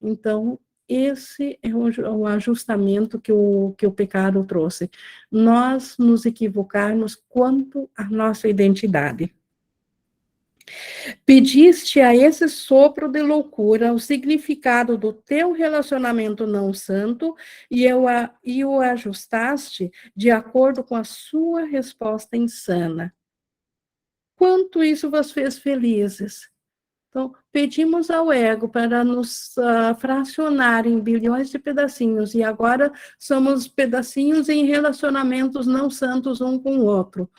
Então, esse é o ajustamento que o pecado trouxe. Nós nos equivocarmos quanto à nossa identidade. Pediste a esse sopro de loucura o significado do teu relacionamento não santo e o ajustaste de acordo com a sua resposta insana. Quanto isso vos fez felizes? Então, pedimos ao ego para nos fracionar em bilhões de pedacinhos, e agora somos pedacinhos em relacionamentos não santos um com o outro.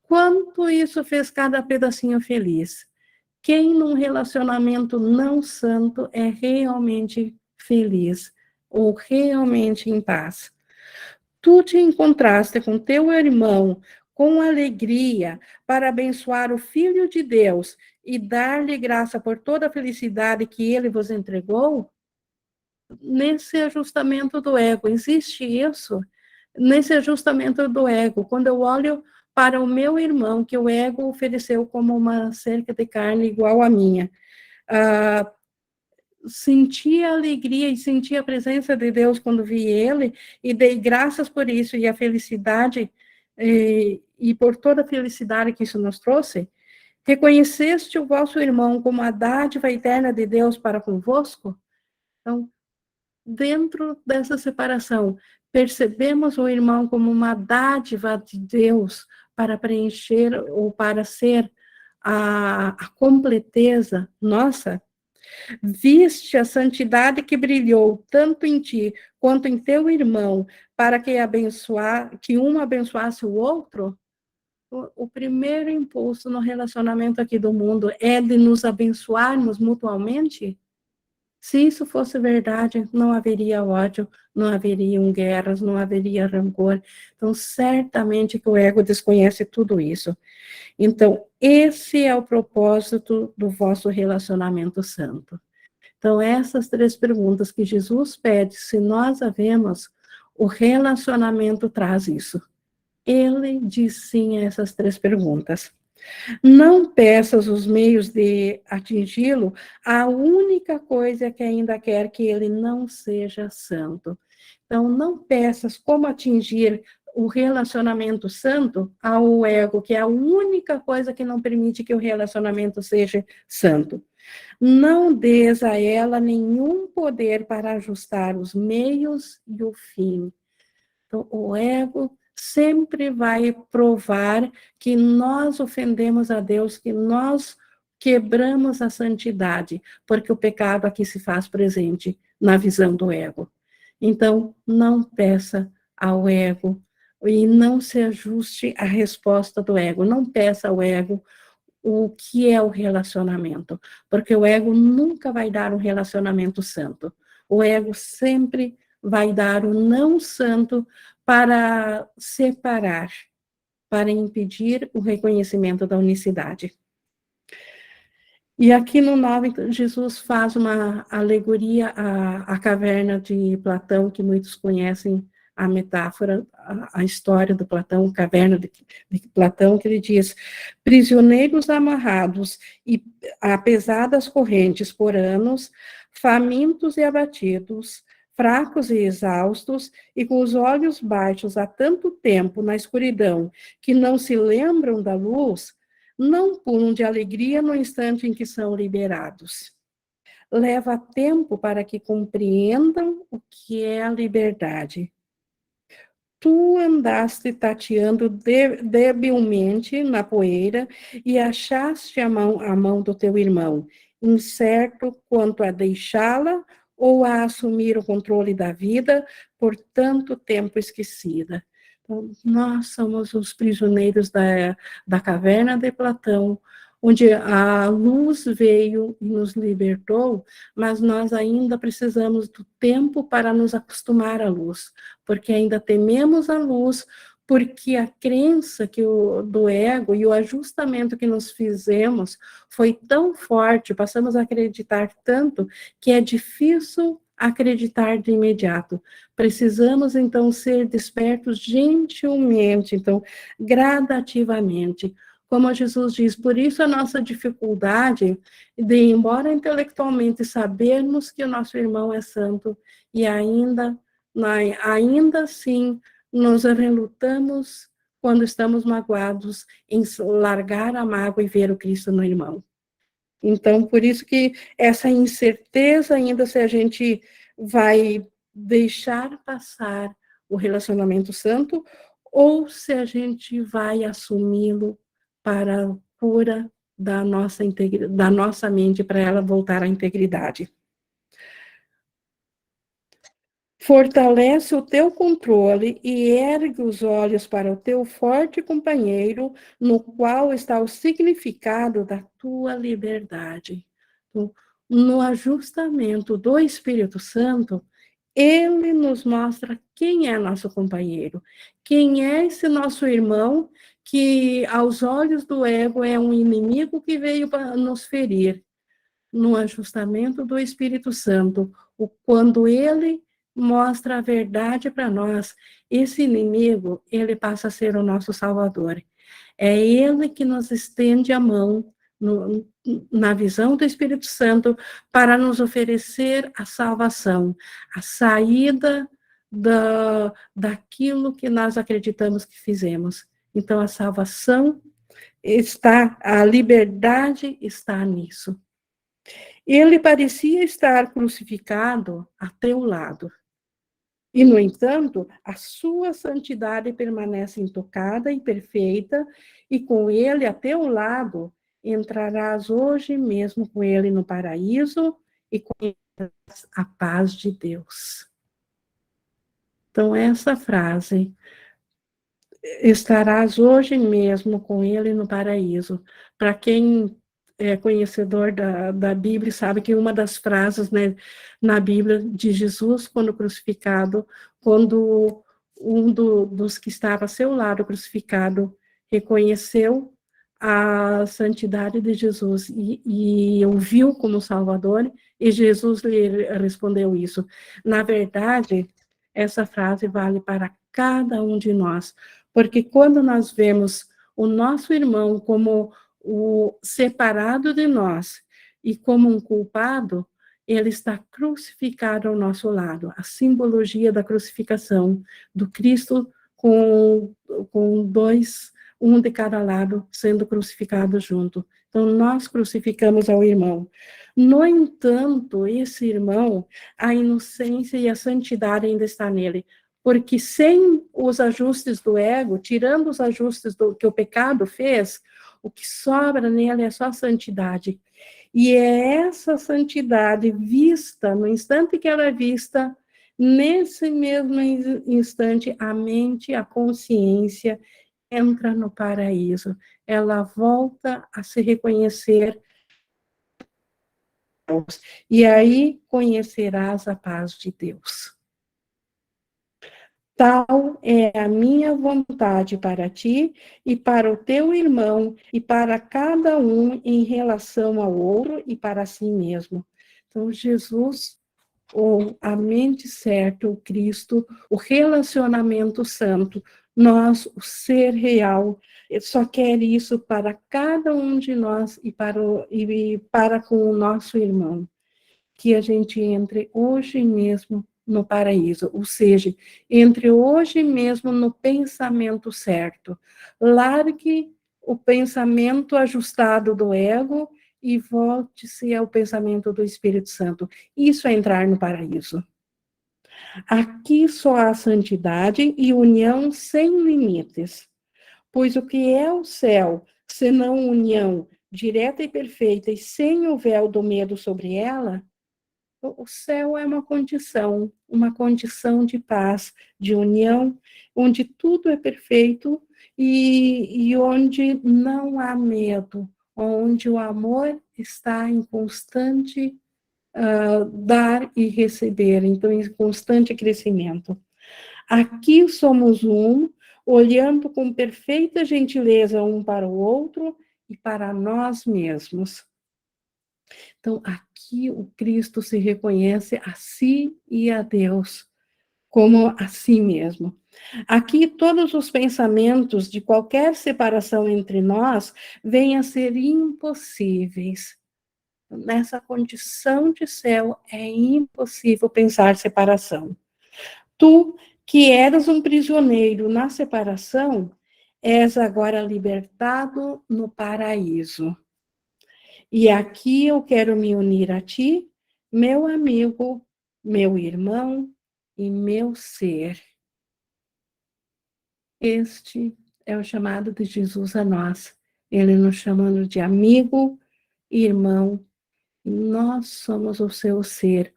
Quanto isso fez cada pedacinho feliz? Quem num relacionamento não santo é realmente feliz ou realmente em paz? Tu te encontraste com teu irmão com alegria para abençoar o Filho de Deus e dar-lhe graça por toda a felicidade que ele vos entregou? Nesse ajustamento do ego, existe isso? Nesse ajustamento do ego, quando eu olho para o meu irmão, que o ego ofereceu como uma cerca de carne igual à minha, senti a alegria e senti a presença de Deus quando vi ele, e dei graças por isso, e a felicidade, e por toda a felicidade que isso nos trouxe. Reconheceste o vosso irmão como a dádiva eterna de Deus para convosco? Então, dentro dessa separação, percebemos o irmão como uma dádiva de Deus para preencher ou para ser a completeza nossa? Viste a santidade que brilhou tanto em ti quanto em teu irmão, para que um abençoasse o outro? O primeiro impulso no relacionamento aqui do mundo é de nos abençoarmos mutuamente? Se isso fosse verdade, não haveria ódio, não haveriam guerras, não haveria rancor. Então, certamente que o ego desconhece tudo isso. Então, esse é o propósito do vosso relacionamento santo. Então, essas 3 perguntas que Jesus pede, se nós havemos, o relacionamento traz isso. Ele diz sim a essas 3 perguntas. Não peças os meios de atingi-lo, a única coisa que ainda quer que ele não seja santo. Então, não peças como atingir o relacionamento santo ao ego, que é a única coisa que não permite que o relacionamento seja santo. Não dês a ela nenhum poder para ajustar os meios e o fim. Então, o ego sempre vai provar que nós ofendemos a Deus, que nós quebramos a santidade, porque o pecado aqui se faz presente na visão do ego. Então, não peça ao ego e não se ajuste à resposta do ego. Não peça ao ego o que é o relacionamento, porque o ego nunca vai dar um relacionamento santo. O ego sempre vai dar o não santo para separar, para impedir o reconhecimento da unicidade. E aqui no 9, Jesus faz uma alegoria à caverna de Platão, que muitos conhecem a metáfora, a história do Platão, caverna de Platão, que ele diz: prisioneiros amarrados e a pesadas correntes por anos, famintos e abatidos, fracos e exaustos, e com os olhos baixos há tanto tempo na escuridão, que não se lembram da luz, não pulam de alegria no instante em que são liberados. Leva tempo para que compreendam o que é a liberdade. Tu andaste tateando debilmente na poeira e achaste a mão do teu irmão, incerto quanto a deixá-la ou a assumir o controle da vida por tanto tempo esquecida. Então, nós somos os prisioneiros da caverna de Platão, onde a luz veio e nos libertou, mas nós ainda precisamos do tempo para nos acostumar à luz, porque ainda tememos a luz, porque a crença do ego e o ajustamento que nos fizemos foi tão forte, passamos a acreditar tanto, que é difícil acreditar de imediato. Precisamos, então, ser despertos gentilmente, então, gradativamente. Como Jesus diz, por isso a nossa dificuldade de, embora intelectualmente sabermos que o nosso irmão é santo, e ainda assim nos relutamos quando estamos magoados em largar a mágoa e ver o Cristo no irmão. Então, por isso que essa incerteza ainda se a gente vai deixar passar o relacionamento santo ou se a gente vai assumi-lo para a cura da nossa mente, para ela voltar à integridade. Fortalece o teu controle e ergue os olhos para o teu forte companheiro, no qual está o significado da tua liberdade. No ajustamento do Espírito Santo, ele nos mostra quem é nosso companheiro, quem é esse nosso irmão que, aos olhos do ego, é um inimigo que veio para nos ferir. No ajustamento do Espírito Santo, quando ele mostra a verdade para nós, esse inimigo, ele passa a ser o nosso salvador. É ele que nos estende a mão, na visão do Espírito Santo, para nos oferecer a salvação, a saída daquilo que nós acreditamos que fizemos. Então, a salvação está, a liberdade está nisso. Ele parecia estar crucificado a teu lado. E, no entanto, a sua santidade permanece intocada e perfeita, e com ele a teu lado entrarás hoje mesmo com ele no paraíso e conhecerás a paz de Deus. Então, essa frase, estarás hoje mesmo com ele no paraíso. Para quem é conhecedor da Bíblia, sabe que uma das frases, né, na Bíblia de Jesus, quando crucificado, quando dos que estava a seu lado crucificado reconheceu a santidade de Jesus e o viu como Salvador, e Jesus lhe respondeu isso. Na verdade, essa frase vale para cada um de nós, porque quando nós vemos o nosso irmão como o separado de nós e como um culpado, ele está crucificado ao nosso lado. A simbologia da crucificação do Cristo com dois, um de cada lado, sendo crucificado junto. Então, nós crucificamos ao irmão. No entanto, esse irmão, a inocência e a santidade ainda está nele, porque sem os ajustes do ego, tirando os ajustes que o pecado fez, o que sobra nele é só a santidade. E é essa santidade vista, no instante que ela é vista, nesse mesmo instante, a mente, a consciência entra no paraíso. Ela volta a se reconhecer. E aí conhecerás a paz de Deus. Tal é a minha vontade para ti e para o teu irmão e para cada um em relação ao outro e para si mesmo. Então, Jesus, ou a mente certa, o Cristo, o relacionamento santo, nós, o ser real, só quer isso para cada um de nós e para com o nosso irmão. Que a gente entre hoje mesmo no paraíso, ou seja, entre hoje mesmo no pensamento certo. Largue o pensamento ajustado do ego e volte-se ao pensamento do Espírito Santo. Isso é entrar no paraíso. Aqui só há santidade e união sem limites, pois o que é o céu, senão união direta e perfeita e sem o véu do medo sobre ela? O céu é uma condição de paz, de união, onde tudo é perfeito e onde não há medo, onde o amor está em constante dar e receber, então em constante crescimento. Aqui somos um, olhando com perfeita gentileza um para o outro e para nós mesmos. Então, aqui o Cristo se reconhece a si e a Deus, como a si mesmo. Aqui, todos os pensamentos de qualquer separação entre nós vêm a ser impossíveis. Nessa condição de céu, é impossível pensar separação. Tu, que eras um prisioneiro na separação, és agora libertado no paraíso. E aqui eu quero me unir a ti, meu amigo, meu irmão e meu ser. Este é o chamado de Jesus a nós. Ele nos chamando de amigo, irmão, e nós somos o seu ser.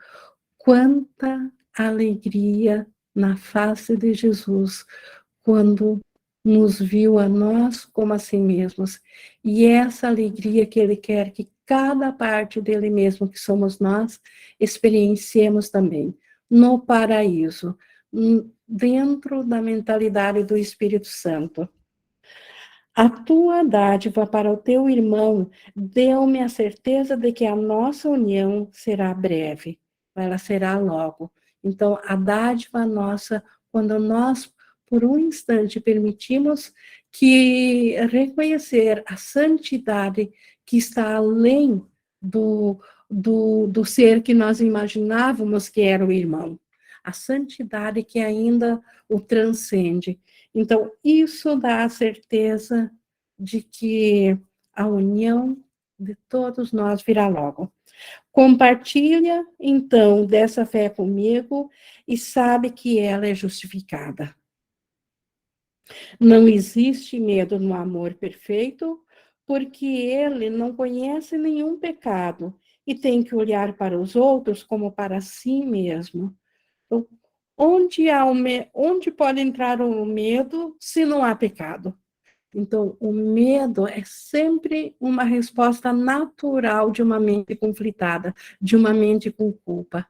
Quanta alegria na face de Jesus quando nos viu a nós como a si mesmos. E essa alegria que ele quer que cada parte dele mesmo, que somos nós, experienciemos também no paraíso, dentro da mentalidade do Espírito Santo. A tua dádiva para o teu irmão deu-me a certeza de que a nossa união será breve, ela será logo. Então, a dádiva nossa, quando nós, por um instante, permitimos que reconhecer a santidade que está além do ser que nós imaginávamos que era o irmão, a santidade que ainda o transcende. Então, isso dá a certeza de que a união de todos nós virá logo. Compartilha, então, dessa fé comigo e sabe que ela é justificada. Não existe medo no amor perfeito, porque ele não conhece nenhum pecado e tem que olhar para os outros como para si mesmo. Então, onde pode entrar o medo se não há pecado? Então, o medo é sempre uma resposta natural de uma mente conflitada, de uma mente com culpa.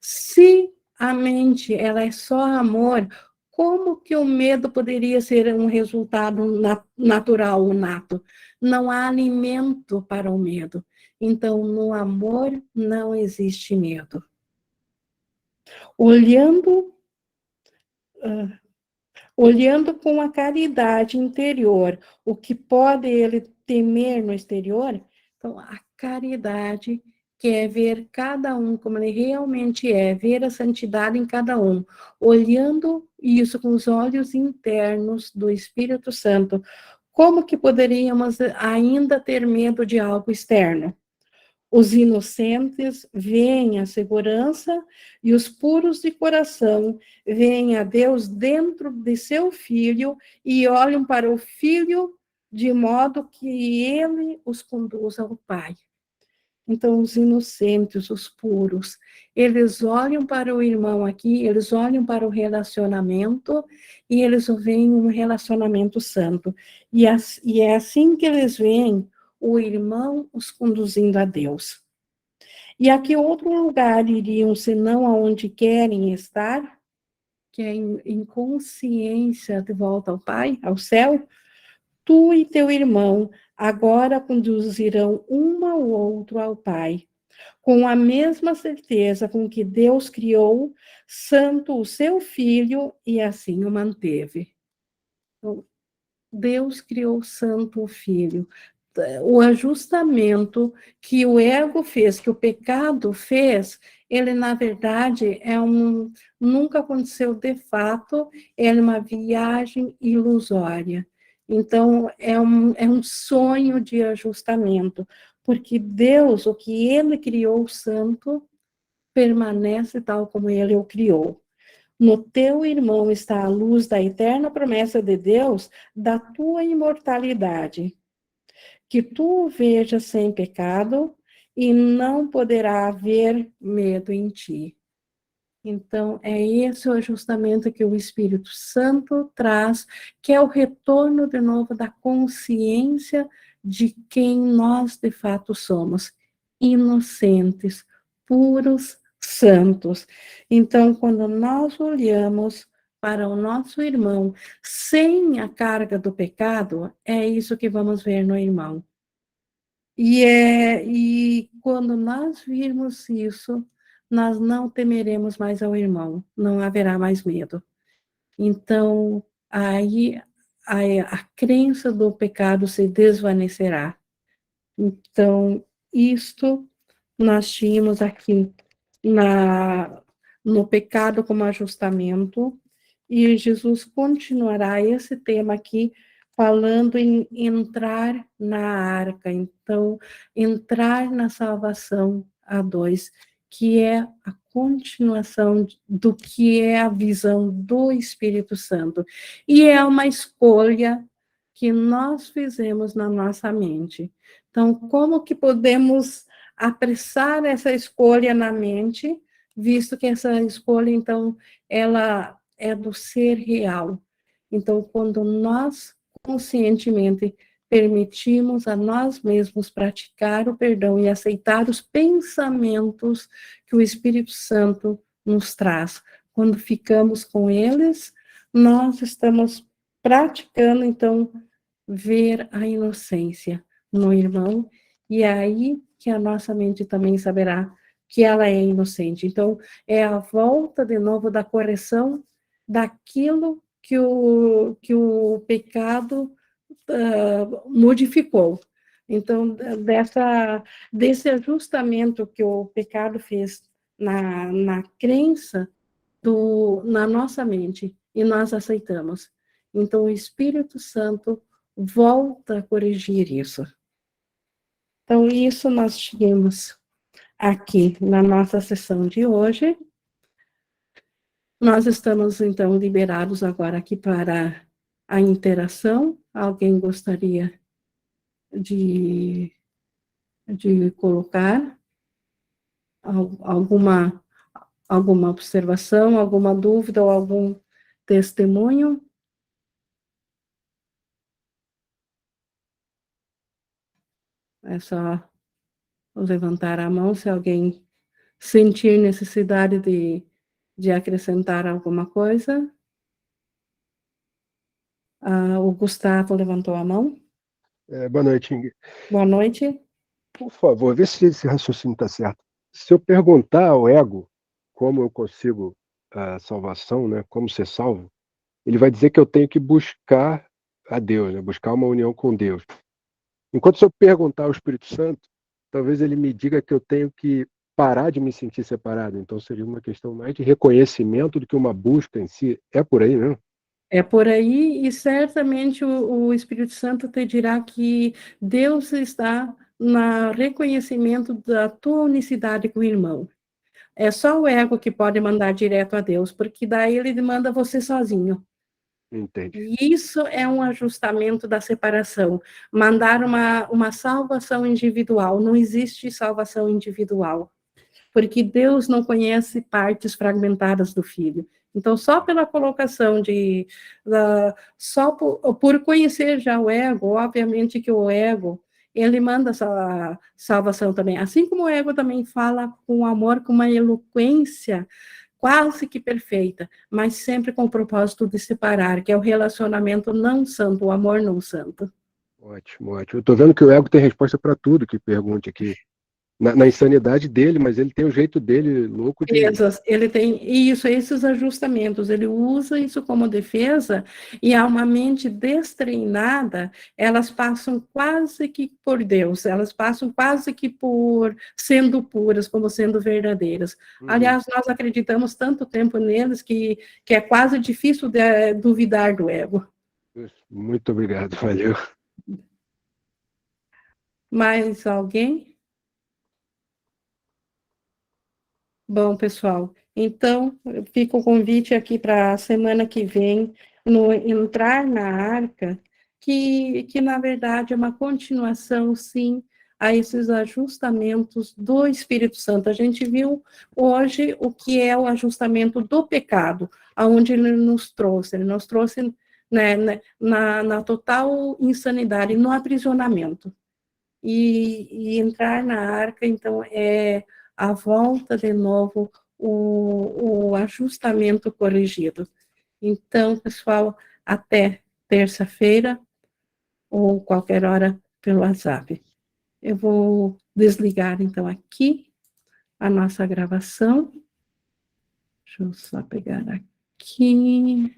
Se a mente ela é só amor, como que o medo poderia ser um resultado natural ou nato? Não há alimento para o medo. Então, no amor não existe medo. Olhando olhando com a caridade interior, o que pode ele temer no exterior, então a caridade quer ver cada um como ele realmente é, ver a santidade em cada um, olhando isso com os olhos internos do Espírito Santo, como que poderíamos ainda ter medo de algo externo? Os inocentes veem a segurança e os puros de coração veem a Deus dentro de seu filho e olham para o filho de modo que ele os conduz ao Pai. Então, os inocentes, os puros, eles olham para o irmão aqui, eles olham para o relacionamento e eles veem um relacionamento santo. E é assim que eles veem o irmão os conduzindo a Deus. E a que outro lugar iriam, senão aonde querem estar, que é em consciência de volta ao Pai, ao céu? Tu e teu irmão agora conduzirão um ao outro ao Pai, com a mesma certeza com que Deus criou santo o seu Filho e assim o manteve. Então, Deus criou santo o Filho. O ajustamento que o ego fez, que o pecado fez, ele, na verdade, nunca aconteceu de fato, é uma viagem ilusória. Então, é um sonho de ajustamento, porque Deus, o que ele criou santo, permanece tal como ele o criou. No teu irmão está a luz da eterna promessa de Deus, da tua imortalidade, que tu o vejas sem pecado e não poderá haver medo em ti. Então, é esse o ajustamento que o Espírito Santo traz, que é o retorno de novo da consciência de quem nós de fato somos, inocentes, puros, santos. Então, quando nós olhamos para o nosso irmão sem a carga do pecado, é isso que vamos ver no irmão. E quando nós virmos isso, nós não temeremos mais ao irmão, não haverá mais medo. Então, aí a crença do pecado se desvanecerá. Então, isto nós tínhamos aqui no pecado como ajustamento, e Jesus continuará esse tema aqui, falando em entrar na arca. Então, entrar na salvação a dois, que é a continuação do que é a visão do Espírito Santo. E é uma escolha que nós fizemos na nossa mente. Então, como que podemos apressar essa escolha na mente, visto que essa escolha, então, ela é do ser real. Então, quando nós conscientemente permitimos a nós mesmos praticar o perdão e aceitar os pensamentos que o Espírito Santo nos traz, quando ficamos com eles, nós estamos praticando, então, ver a inocência no irmão, e é aí que a nossa mente também saberá que ela é inocente. Então, é a volta de novo da correção daquilo que o pecado modificou. Então, desse ajustamento que o pecado fez na crença, na nossa mente, e nós aceitamos. Então, o Espírito Santo volta a corrigir isso. Então, isso nós tínhamos aqui na nossa sessão de hoje. Nós estamos, então, liberados agora aqui para a interação. Alguém gostaria de, de colocar alguma, alguma observação, alguma dúvida ou algum testemunho? É só levantar a mão se alguém sentir necessidade de acrescentar alguma coisa. O Gustavo levantou a mão. Boa noite, Ingrid. Boa noite. Por favor, vê se esse raciocínio está certo. Se eu perguntar ao ego como eu consigo a salvação, né, como ser salvo, ele vai dizer que eu tenho que buscar a Deus, né, buscar uma união com Deus. Enquanto se eu perguntar ao Espírito Santo, talvez ele me diga que eu tenho que parar de me sentir separado. Então seria uma questão mais de reconhecimento do que uma busca em si. É por aí, né? É por aí, e certamente o Espírito Santo te dirá que Deus está no reconhecimento da tua unicidade com o irmão. É só o ego que pode mandar direto a Deus, porque daí ele manda você sozinho. Entendi. E isso é um ajustamento da separação. Mandar uma salvação individual. Não existe salvação individual, porque Deus não conhece partes fragmentadas do Filho. Então, só pela colocação só por conhecer já o ego, obviamente que o ego, ele manda essa salvação também. Assim como o ego também fala com amor, com uma eloquência quase que perfeita, mas sempre com o propósito de separar, que é o relacionamento não santo, o amor não santo. Ótimo, ótimo. Eu estou vendo que o ego tem resposta para tudo que pergunte aqui. Na insanidade dele, mas ele tem o jeito dele louco de. Ele tem isso, esses ajustamentos, ele usa isso como defesa, e há uma mente destreinada, elas passam quase que por Deus, elas passam quase que por sendo puras, como sendo verdadeiras. Aliás, nós acreditamos tanto tempo neles que é quase difícil duvidar do ego. Muito obrigado, valeu. Mais alguém? Bom, pessoal, então fica o convite aqui para a semana que vem, no entrar na arca, que na verdade é uma continuação, sim, a esses ajustamentos do Espírito Santo. A gente viu hoje o que é o ajustamento do pecado, aonde ele nos trouxe na total insanidade, no aprisionamento. E entrar na arca, então, é a volta de novo, o ajustamento corrigido. Então, pessoal, até terça-feira, ou qualquer hora pelo WhatsApp. Eu vou desligar, então, aqui a nossa gravação. Deixa eu só pegar aqui.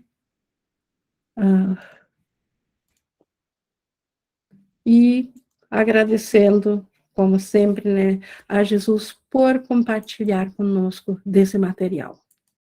E agradecendo, como sempre, né, a Jesus por compartilhar conosco desse material.